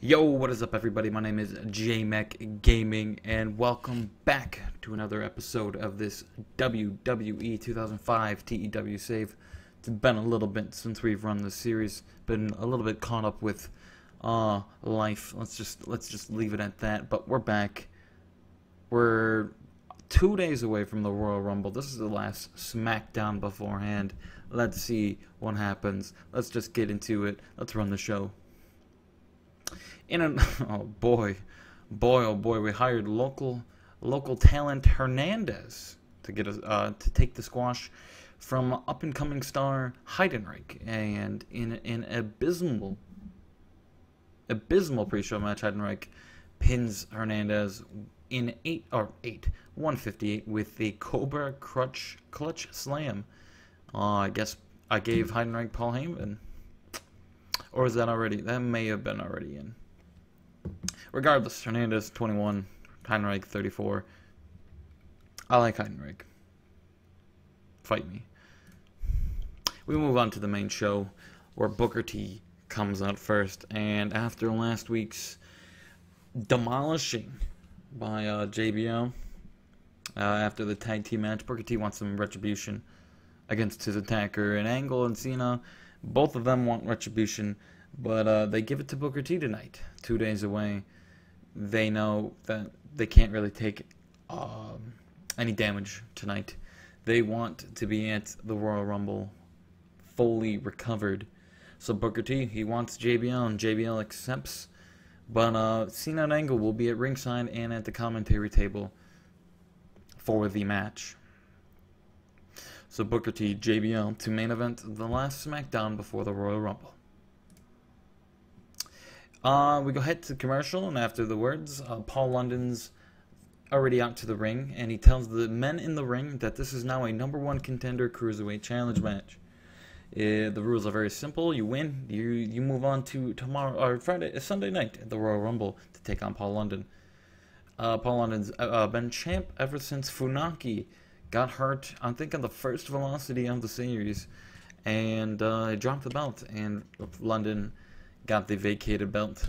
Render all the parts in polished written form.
Yo, what is up everybody? My name is Jmack Gaming and welcome back to another episode of this WWE 2005 TEW save. It's been a little bit since we've run this series, been a little bit caught up with life. Let's just leave it at that, but we're back. We're 2 days away from the Royal Rumble. This is the last Smackdown beforehand. Let's see what happens. Let's just get into it. Let's run the show. Oh boy, we hired local talent Hernandez to get us to take the squash from up and coming star Heidenreich, and in an abysmal pre-show match, Heidenreich pins Hernandez in 158 with the Cobra Clutch Slam. I guess I gave Heidenreich Paul Heyman, or is that already? That may have been already in. Regardless, Hernandez 21, Heidenreich 34. I like Heidenreich. Fight me. We move on to the main show, where Booker T comes out first, and after last week's demolishing by JBL, after the tag team match, Booker T wants some retribution against his attacker, and Angle and Cena, both of them want retribution, but they give it to Booker T tonight, 2 days away. They know that they can't really take any damage tonight. They want to be at the Royal Rumble fully recovered. So Booker T, he wants JBL, and JBL accepts. But Cena and Angle will be at ringside and at the commentary table for the match. So Booker T, JBL to main event the last SmackDown before the Royal Rumble. We go ahead to commercial, and after the words, Paul London's already out to the ring, and he tells the men in the ring that this is now a #1 contender cruiserweight challenge match. The rules are very simple. You win, you move on to tomorrow or Sunday night at the Royal Rumble to take on Paul London. Paul London's been champ ever since Funaki got hurt, I think, on the first Velocity of the series, and he dropped the belt, and London got the vacated belt.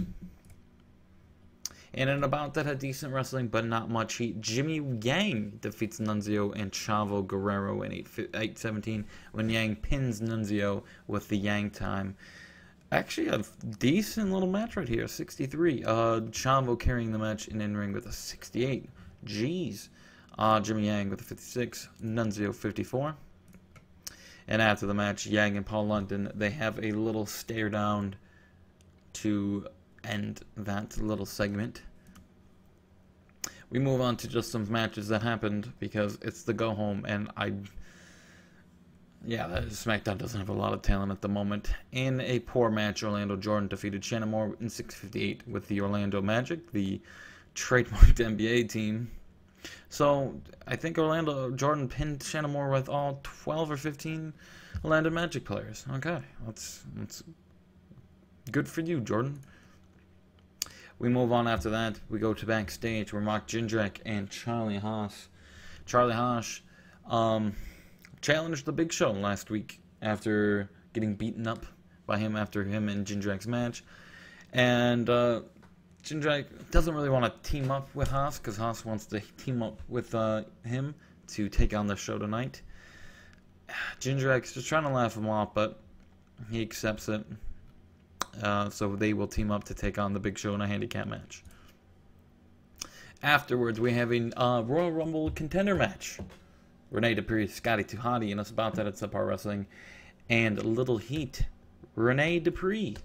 And in a bout that had decent wrestling but not much heat, Jimmy Yang defeats Nunzio and Chavo Guerrero in 8:17 when Yang pins Nunzio with the Yang time. Actually a decent little match right here, 63. Chavo carrying the match in ring with a 68. Jeez. Jimmy Yang with a 56, Nunzio 54. And after the match, Yang and Paul London, they have a little stare down to end that little segment. We move on to just some matches that happened because it's the go home, and SmackDown doesn't have a lot of talent at the moment. In a poor match, Orlando Jordan defeated Shannon Moore in 6:58 with the Orlando Magic, the trademarked NBA team. So I think Orlando Jordan pinned Shannon Moore with all 12 or 15 Orlando Magic players. Okay, that's good for you, Jordan. We move on after that. We go to backstage where Mark Jindrak and Charlie Haas challenged the Big Show last week after getting beaten up by him after him and Jindrak's match. And Jindrak doesn't really want to team up with Haas because Haas wants to team up with him to take on the show tonight. Jindrak's just trying to laugh him off, but he accepts it. So they will team up to take on the Big Show in a handicap match. Afterwards, we have a Royal Rumble contender match. Rene Dupree, Scotty to Hotty, and it's about that at Subpar Wrestling. And Little Heat, Rene Dupree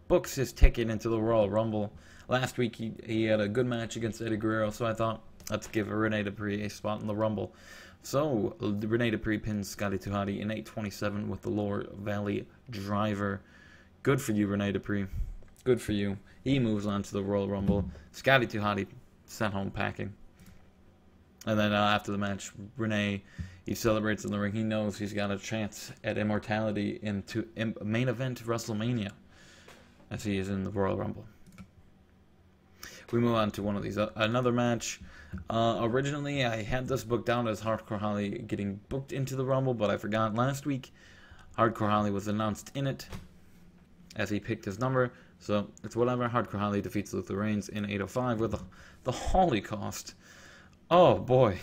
books his ticket into the Royal Rumble. Last week, he had a good match against Eddie Guerrero, so I thought, let's give Rene Dupree a spot in the Rumble. So, Rene Dupree pins Scotty to Hotty in 8:27 with the Lower Valley Driver. Good for you, Rene Dupree. Good for you. He moves on to the Royal Rumble. Scotty to Hotty sent home packing. And then after the match, Rene, he celebrates in the ring. He knows he's got a chance at immortality into main event WrestleMania, as he is in the Royal Rumble. We move on to one of these. Another match. Originally, I had this booked down as Hardcore Holly getting booked into the Rumble, but I forgot last week. Hardcore Holly was announced in it, as he picked his number. So it's whatever. Hardcore Holly defeats Luther Reigns in 805 with the Holocaust. Oh boy.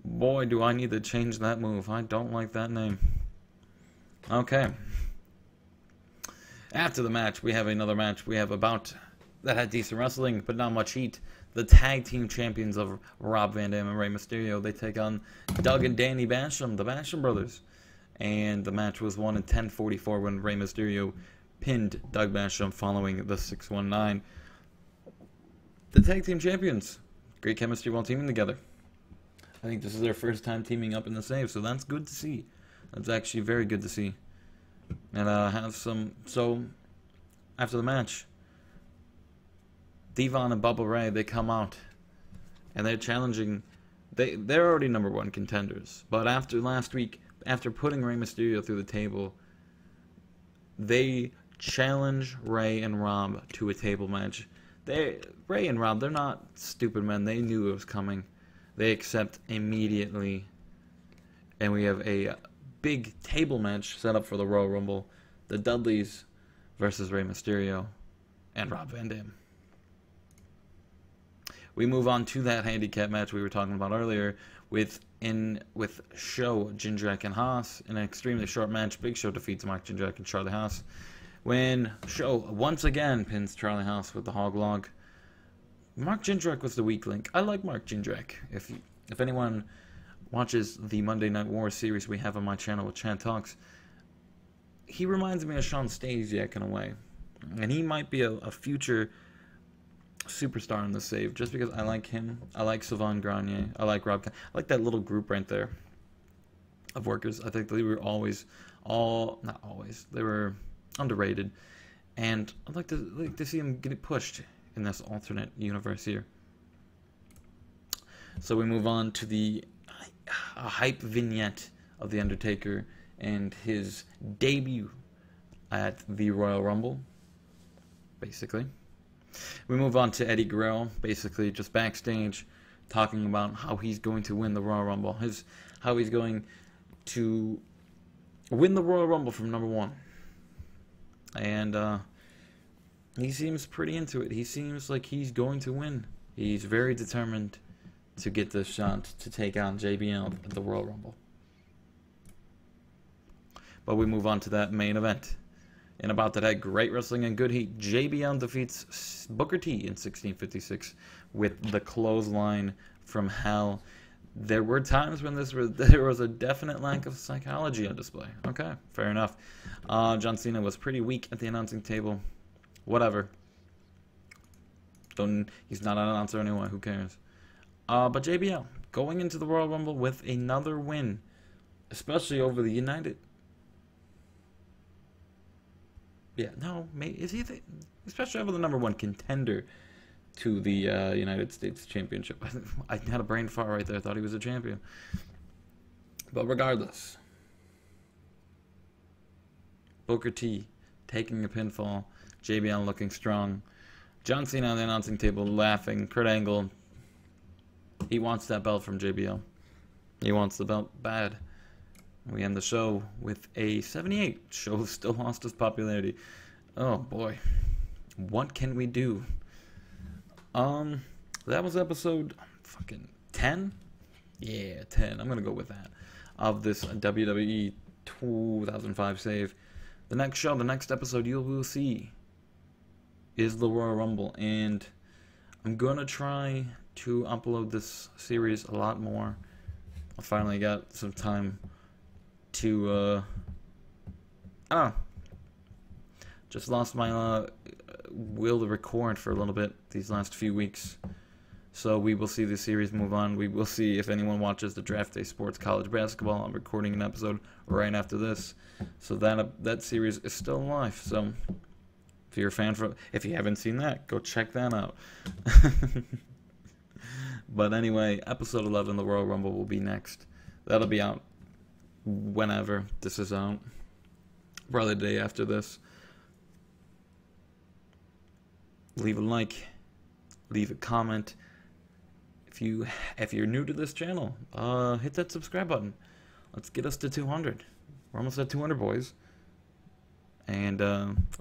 Boy, do I need to change that move. I don't like that name. Okay. After the match, we have another match. We have that had decent wrestling, but not much heat. The tag team champions of Rob Van Dam and Rey Mysterio. They take on Doug and Danny Basham, the Basham brothers. And the match was won in 10:44 when Rey Mysterio pinned Doug Basham following the 619. The tag team champions. Great chemistry while teaming together. I think this is their first time teaming up in the save, so that's good to see. That's actually very good to see. And have some... So, after the match, Dvon and Bubba Ray, they come out. And they're challenging... They're already #1 contenders. But after last week, after putting Rey Mysterio through the table, they challenge Ray and Rob to a table match. Ray and Rob, they're not stupid men. They knew it was coming. They accept immediately. And we have a big table match set up for the Royal Rumble. The Dudleys versus Rey Mysterio and Rob Van Dam. We move on to that handicap match we were talking about earlier with Show, Jindrak, and Haas in an extremely short match. Big Show defeats Mark Jindrak and Charlie Haas. When Show once again pins Charlie Haas with the hog log. Mark Jindrak was the weak link. I like Mark Jindrak. If anyone watches the Monday Night War series we have on my channel with Chan Talks, he reminds me of Sean Stasiak in a way. And he might be a future superstar in the save, just because I like him. I like Sylvain Grenier. I like Rob. I like that little group right there of workers. I think they were not always. They were underrated. And I'd like to see him get pushed in this alternate universe here. So we move on to the hype vignette of The Undertaker and his debut at the Royal Rumble, basically. We move on to Eddie Guerrero, basically just backstage, talking about how he's going to win the Royal Rumble. How he's going to win the Royal Rumble from #1. And he seems pretty into it. He seems like he's going to win. He's very determined to get this shot to take on JBL at the Royal Rumble. But we move on to that main event. And about that had great wrestling and good heat. JBL defeats Booker T in 1656 with the clothesline from hell. There were times when there was a definite lack of psychology on display. Okay, fair enough. John Cena was pretty weak at the announcing table. Whatever. He's not an announcer anyway. Who cares? But JBL going into the Royal Rumble with another win, especially over the United. Yeah, no, is he especially over the #1 contender to the United States Championship? I had a brain fart right there. I thought he was a champion. But regardless, Booker T taking a pinfall. JBL looking strong. John Cena on the announcing table laughing. Kurt Angle, he wants that belt from JBL. He wants the belt bad. We end the show with a 78. Show still lost its popularity. Oh boy. What can we do? That was episode fucking 10? Yeah, 10. I'm gonna go with that. Of this WWE 2005 save. The next show, the next episode you will see is the Royal Rumble, and I'm gonna try to upload this series a lot more. I finally got some time to I don't know, just lost my will to record for a little bit these last few weeks, so we will see the series move on. We will see if anyone watches the Draft Day Sports College Basketball. I'm recording an episode right after this, so that series is still alive. So if you're a fan, if you haven't seen that, go check that out. But anyway, episode 11, the Royal Rumble, will be next. That'll be out whenever this is out. Probably the day after this. Leave a like. Leave a comment. If you're new to this channel, hit that subscribe button. Let's get us to 200. We're almost at 200, boys. And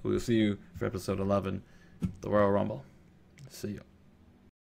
we'll see you for episode 11, the Royal Rumble. See you.